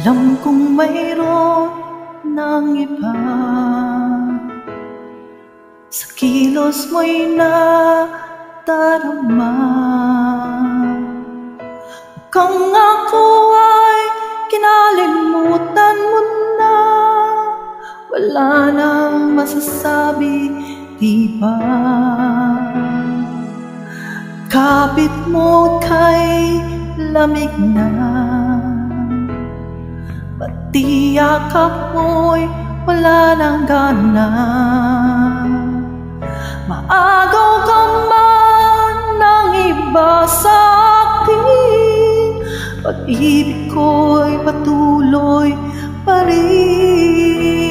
Alam kong mayroon ng iba sa kilos mo'y nadarama. Mukhang ako ay kinalimutan mo na, wala nang masasabi, di ba? Kapit mo kay lamig na, pati yakap mo'y wala nang gana. Maagaw ka man ng iba sa akin, pag-ibig ko'y patuloy pa rin.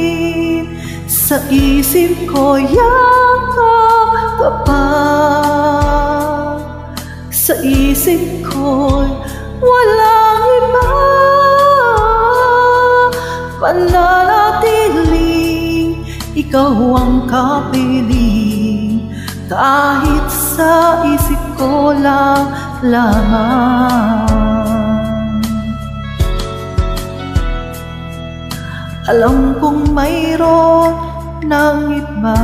Sa isip ko yakap ka pa, sa isip ko'y walang iba. Mananatiling ikaw ang kapiling, kahit sa isip ko lang lamang. Alam kong mayroon ng iba,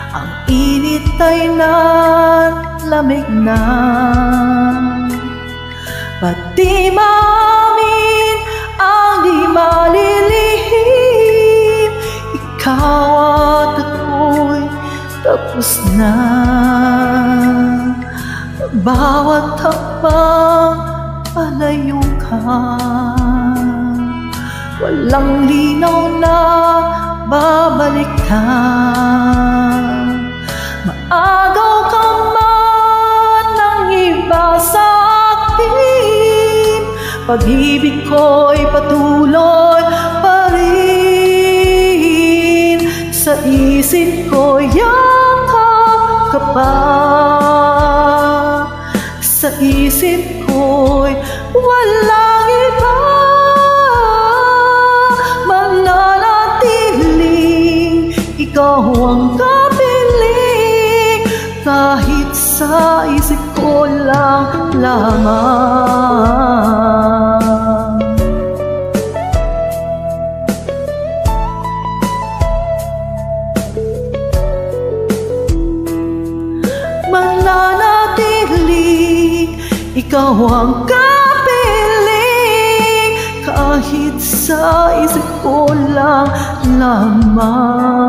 ang init ay nalamig na, pati maamin ang di malilihim. Ikaw at ako'y tapos na, bawat hakbang palayo ka, walang linaw na babalik ka. Maagaw ka man ng iba sa akin, pag-ibig ko'y patuloy pa rin. Sa isip ko yakap ka pa, sa isip ko'y walang iba. Mananatiling ikaw ang kapiling, kahit sa isip ko lang lamang. Mananatiling ikaw ang kapiling, kahit sa isip ko lang lamang.